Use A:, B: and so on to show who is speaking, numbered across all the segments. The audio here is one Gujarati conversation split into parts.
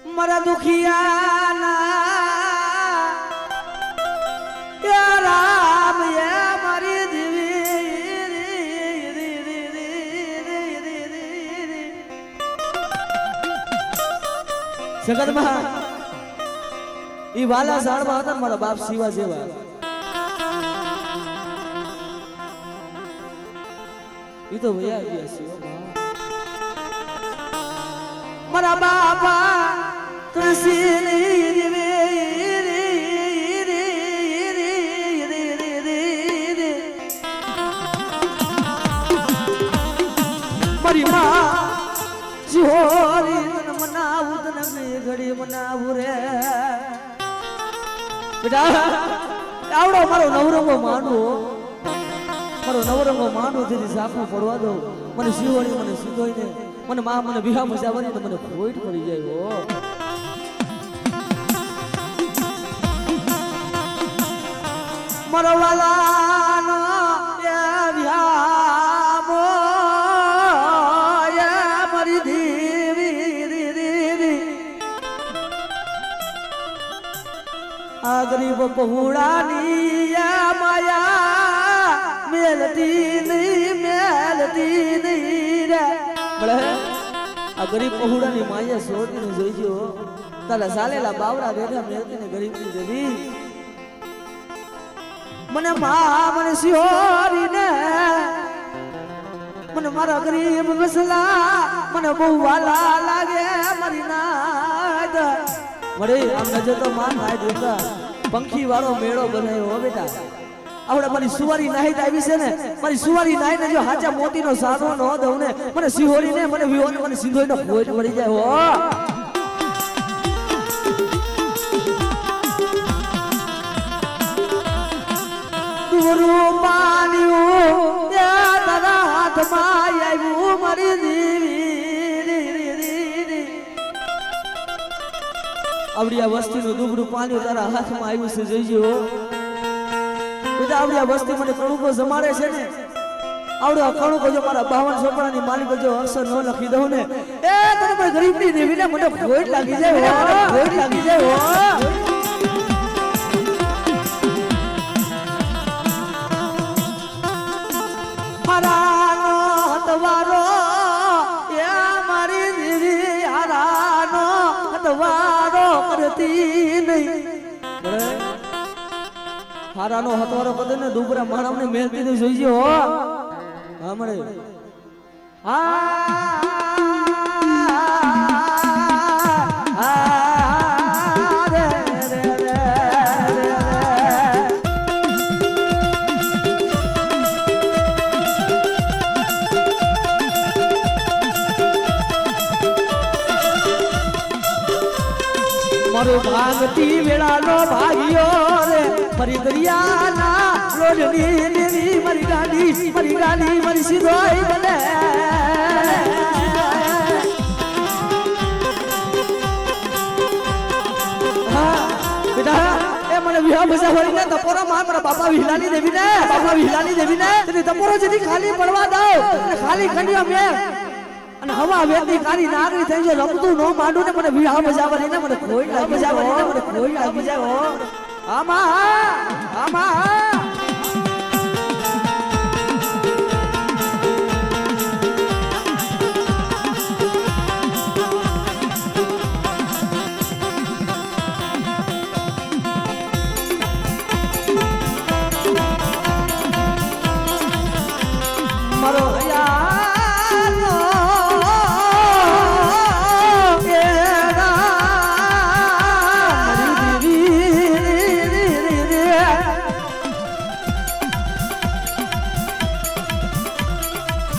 A: મારા દુખિયાના યા રામ યા મારી દેવી જગતમાં ઈ વાલા ઝાડમાં હતા મારા બાપ શિવા જેવા ઈ તો વયા ગયા શિવા મારા બાપા તુલસી મારી માં શિહોરી તને મનાવું તને ઘડી મનાવું રે બેટા આવડો મારો નવરંગો માંડવો તેથી સાખું પડવા દો મને શિહોરી મને સીધોઈને મને માં મને વિહા મજાવરી ને મને ફોઈટ પડી જાય હો મારો વાલાનો વિહામો યા મારી દેવી આ ગરીબ પહોળાની યા માયા મેલતી નહીં રે આ ગરીબ પહોળાની માયા સોટીને જોઈજો તારા સાલેલા બાવડા બેઠા મેલતી ને ગરીબની દેવી મને માં મને શિહોરી ને મને મારા ગરીબ વસલા મને બહુ વાલા લાગે મારી નાદ મળે આમ નજર તો માં નાય દેતા પંખી વાળો મેળો બનાવ્યો હો બેટા આવડે મારી સુવારી નાઈટ આવી છે ને મારી સુવારી નાઈટ ને જો હાચા મોતીનો સાધો ન દઉં ને મને શિહોરી ને મને વિહોને મને સિંધોઈનો ફોઈટ મળી જાય હો તુરું પાણ્યું યા તારા હાથમાં આવ્યું મારી દેવી આવડી આ વસ્તીનું દુબળું પાણી તારા હાથમાં આવ્યું છે જોઈજો બેટા આવડી આ વસ્તી મને કણુકો જમાડે છે ને આવડો કણુકો જો મારા 52 છોકરાની માલિક જો અક્ષર ન લખી દઉં ને એ તને પણ ગરીબની દેવીને મને ભોઈટ લાગી જાય હો ભોઈટ લાગી જાય હો હારાનો હતવારો યા મારી દેવી હારાનો હતવારો કરતી નહીં હારાનો હતવારો કદે ને દુબરા માણવને મેલતી તો જોઈજો હો હા મળે મારો ભાગતી વેળાનો ભાગ્યો રે મારી દરિયાના લોડની દેવી મારી ગાડી મારી સીધોઈ બને હા બેટા એ મને વિહા મજાવરી ને તપોરા મારા બાપા વિહલાની દેવી ને તે તપોરો જેથી ખાલી પડવા દો અને ખાલી ખંડિયો મે અને હવા વેતી કારી નાગરી થઈ જો રમતું નો માંડું ને મને વિહા મજાવરી ને મને કોઈ લાગી જાય હો આમાં મારો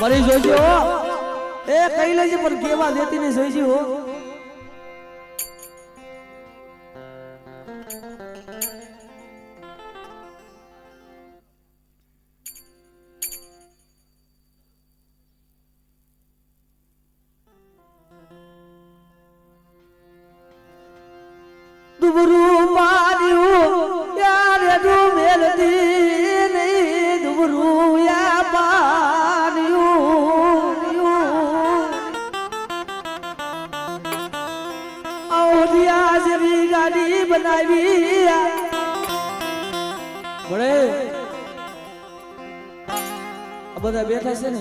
A: મારી જોઈજો એ કઈ લેજે પણ કેવા દેતી ને જોઈજો દુબરું માર્યું યારે તું મેલતી નહીં દુબરું યા પાર્યું બનાવી મળે આ બધા બેઠા છે ને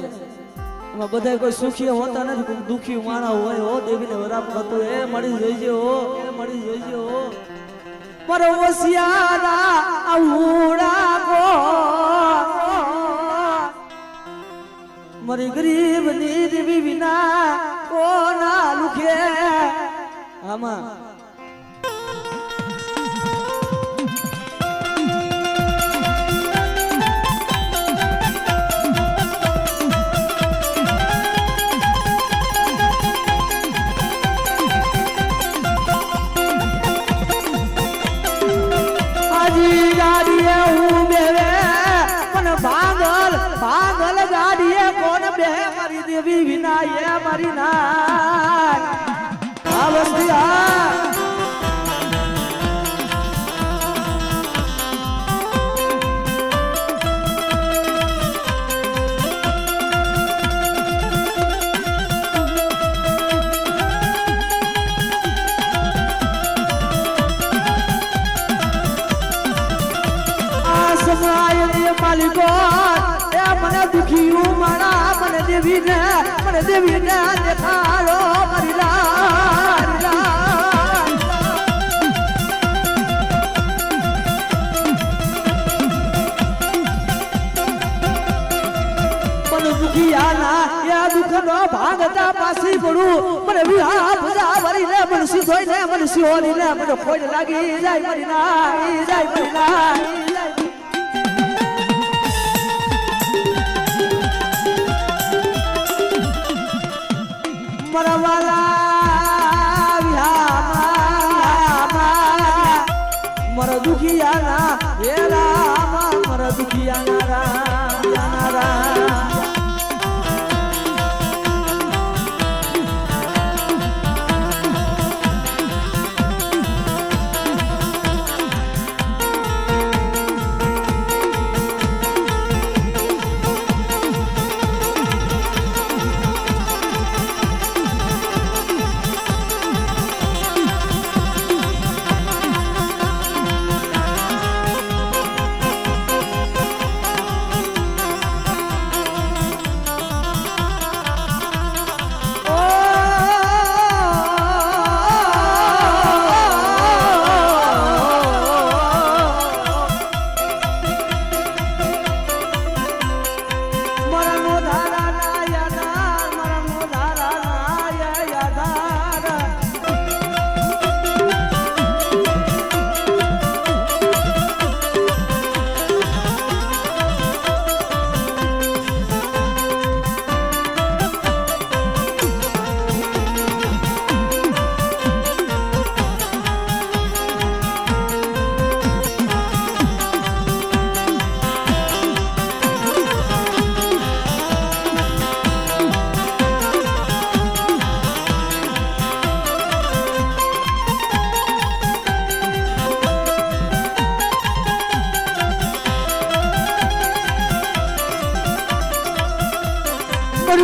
A: એમાં બધા કોઈ સુખી હોતા નથી, કોઈ દુખી માણા હોય હો દેવીને વરાપ કરતો એ મળી જોઈજે હો, એ મળી જોઈજે હો મારો વસિયારા આવડા કો મારી ગરીબ ની દેવી વિના કોના લુખે આમાં દેવી વિના એ મારી ના આ વસ્તિયા આ સમાય માલિકો મને દુખી મારા મને દેવીને દેખાડો મારી મને દુખિયાના એ દુઃખનો ભાગતા પાછી પડું મને વિહા ભજા વરીને મને સીધોઈને મને સિહોરીને મને ખોટ લાગી જાય મારી ના मर दुखियाना हे राम मर दुखियाना राम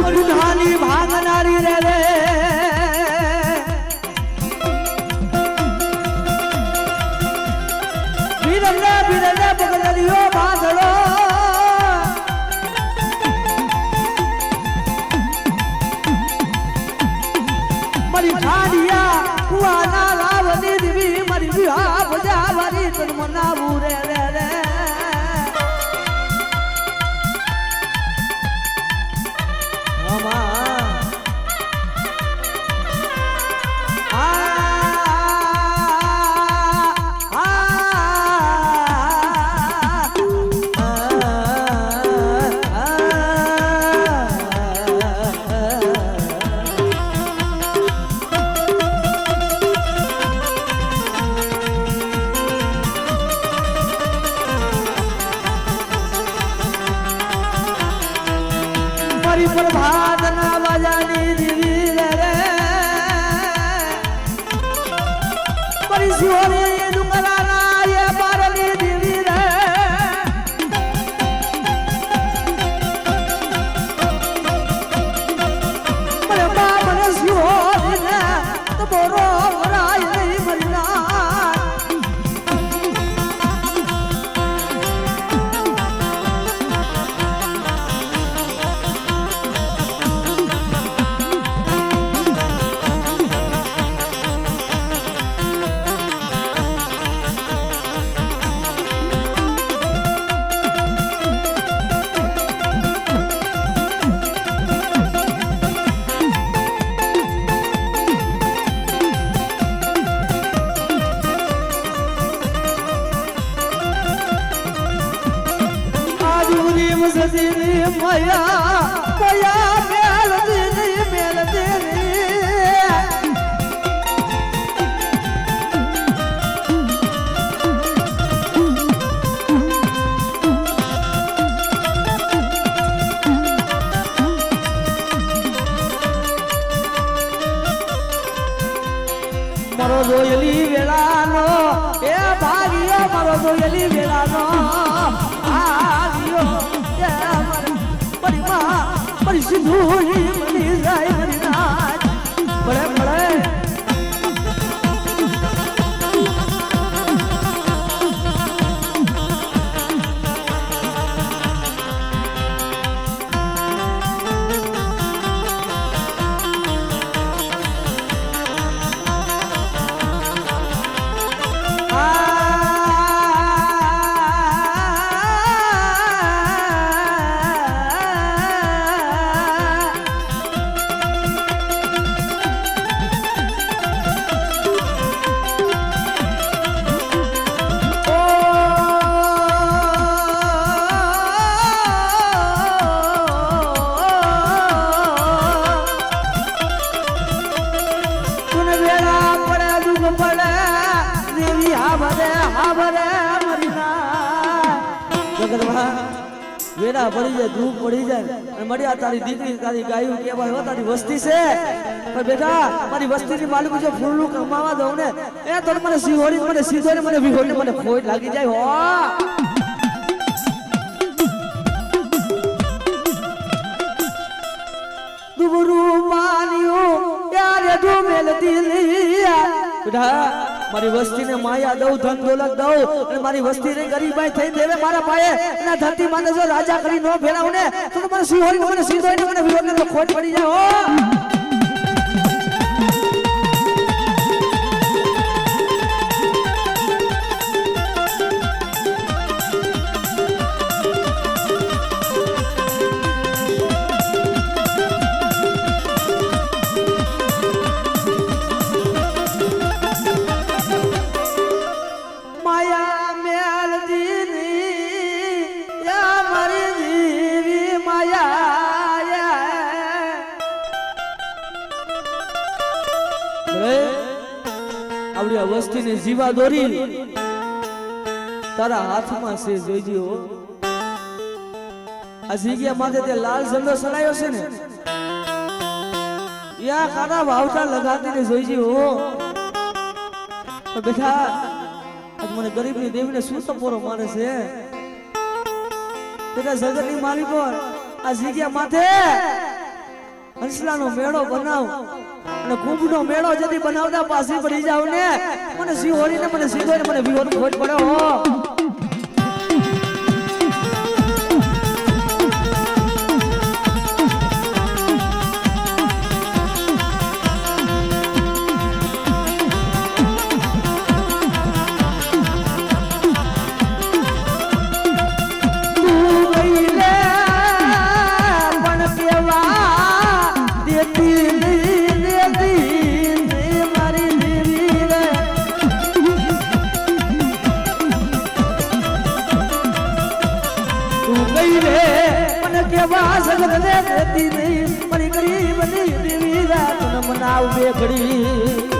A: ગુનાની ભાંગનારી રે બીરને પગડ્યો બાંધડો મારી ઠાડિયા કુવાના લાવની દેવી મારી વિહા ભજાવાની તન મનાવું રે મારી પ્રભાતના વાજાની દીવી રે મારી સિહોરી ડુંગરાના એ બારની દીવી રે મને બાપને સિહોરીને તો બોરો વરાય નહીં મરી ના મેલતી મયા મયા મેલતી મેલતી મારો જોયેલી વેળાનો એ ભાગ્યો મારો જોયેલી વેળાનો ભાગ્યો એ મારી માં મારી સિંધુની મની જાય મરી નાચ બળે બળે વેરા પડી જાય ધૂપ પડી જાય અને મળ્યા તારી દીકરી તારી ગાયું કેવાય હો તારી વસ્તી છે પણ બેટા મારી વસ્તીની માલિક જો ફૂલનું કમાવા દઉં ને એ તો મને સિંહોડી મને સીધો ને મને વિહોડી મને ખોટ લાગી જાય હો દુબરું માન્યું યારે ડૂબેલતી લીયા બેટા મારી વસ્તીને માયા દઉં ધન દોલત દઉં અને મારી વસ્તીને ગરીબાઈ થઈ દેવે મારા પાયે એના ધરતી માને જો રાજા કરી નો ફેરાવ ને તો મને સિંહોડી મને સીધોડી મને વિરોધને તો ખોટ પડી જાય હો વસ્તીને જીવા દોરી તારા હાથમાં છે જોઈજી હો આ જગ્યા માથે તે લાલ ઝંડો સડાયો છે ને યા કાના વાવટા લગાતીને જોઈજી હો બેટા આજ મને ગરીબની દેવીને શું સપોરો મારે છે બેટા જગતની માલિકો આ જગ્યા માથે હંસલાનો મેળો બનાવ અને કુંભનો મેળો જદી બનાવતા પાછી પડી જાવ ને મને સિંહોડીને મને સીધો ને મને વિહોડ ખોટ પડે હો મારી ગરીબની દેવી રાત મનાવ બેઘડી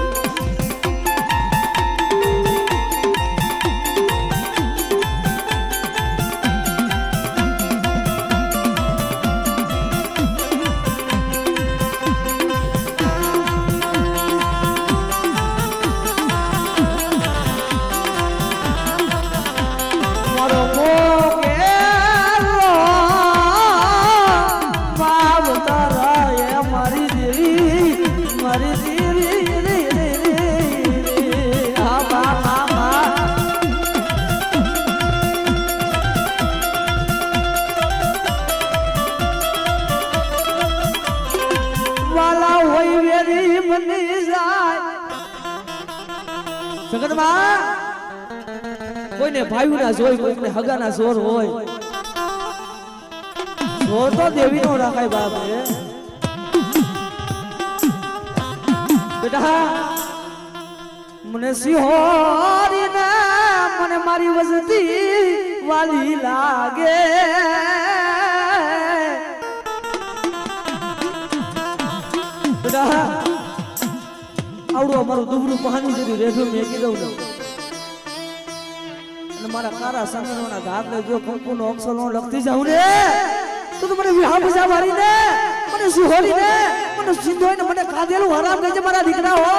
A: કોઈને ભાઈ ના જોઈ કોઈને હગા ના જોર હોય જોર તો દેવી નો રાખાય બાપ બેટા મને સિંહોરી ને મને મારી વસ્તી વાલી લાગે આવડું અમારું દુબળું પાણી સુધી રેઠું મેકી દઉં ને અને મારા કારા સંગનોના ધાકને જો કંકુનો અક્ષરો લખતી જાઉં ને તો મને વિહાર બજા મારી ને મને સુહોરી ને મને સિંધોય ને મને કાધેલું હરામ દેજે મારા દીકરા હો.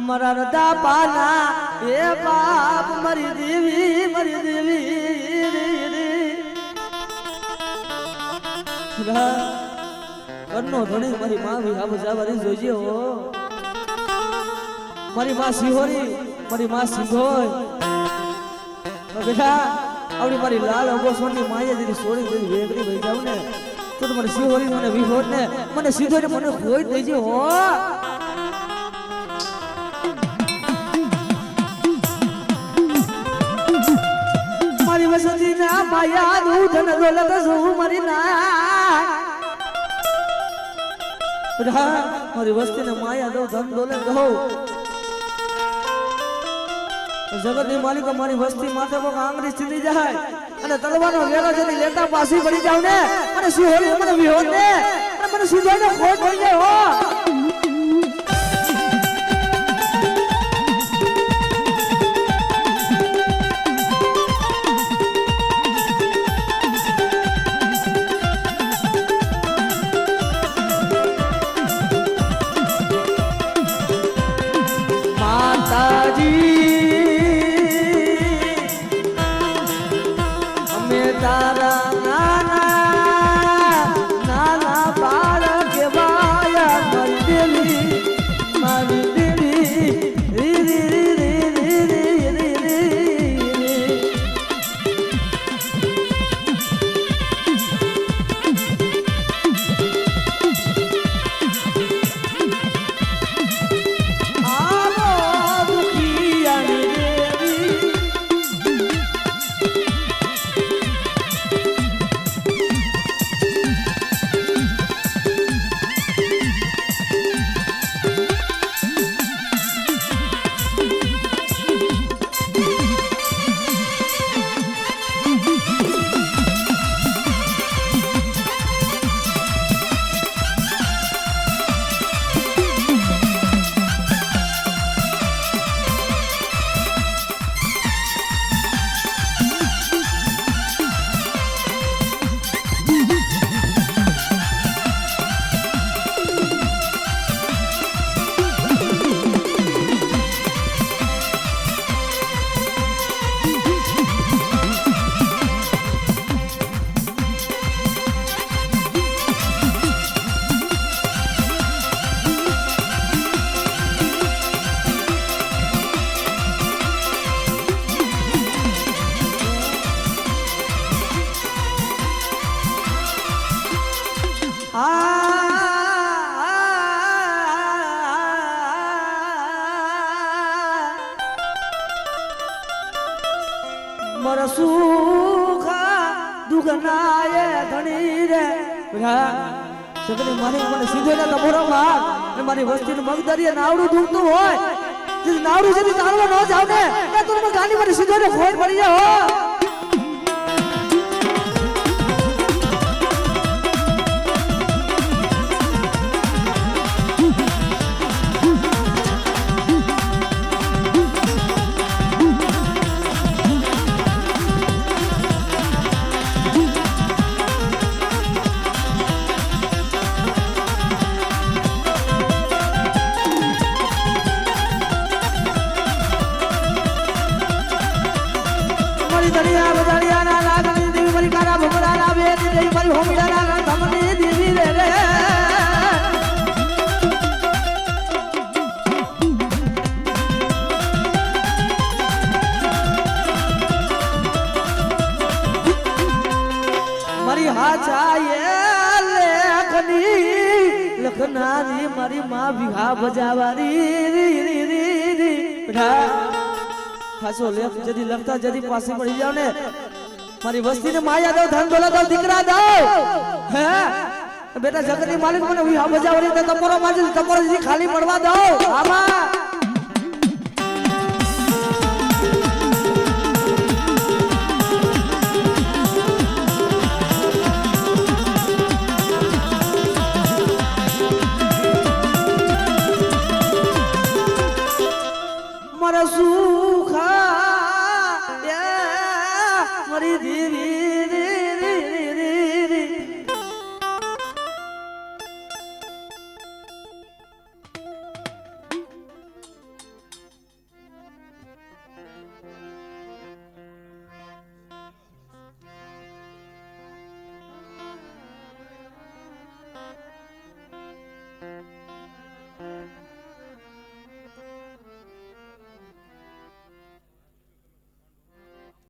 A: મરદા પાના એ બાપ મરી દેવી કરનો ધણી મારી માં વિહા બજાવરી જોજે હો. મારી માં સિહોરી મારી માં સિંધોય બેટા આવડી મારી લાલ અગોસોની માએ દીધી સોળી બધી વેગરી ભઈ જાવ ને તો મારી સિહોરી મને વિહોર ને મને સિંધોય મને ખોઈ દેજે હો. મારી વસંતી ના માયા દૂધ ન દોલત સુ મારી ના મારી વસ્તી ને માયા દો ધન દોલત રહો. જગત ની માલિક મારી વસ્તી માથે કોક આંગળી સીધી જાય અને તલવાનો વેરો જરી લેતા પાછી પડી જાવ ને અને સિહોરી મને વિહોર ને મને સીધો ને ખોટ થઈ જાય હો. સુગનાએ ધણી રે સગની મારી મને સીધો ને તમારો માર ને મારી વસ્તીનું મગદરીએ નાવડું ઢૂંઢતું હોય જે નાવડું જેથી ચાલવા ન જાવ ને એ તું મને ગાડી મારી સીધો ને ખોટ પડી જાય હો દરિયા બજારિયા ના લાગણી દેવી મારી કારા ભમરા ના બે દેવી મારી હોમીડા ના ધમની દેવી રે રે મારી હાચાયે લેખની લખનારી મારી માં વિહા બજાવારી રી રી રી રી ખાસો લેખ જદી લખતા જદી પાસે પડી જાવ ને મારી વસ્તીને માયા દો ધન દોલત દો દીકરા દો હે બેટા જગતની માલિક મને વિહા બજાવરી તો તમારો માજી તમારો ખાલી પડવા દો આમાં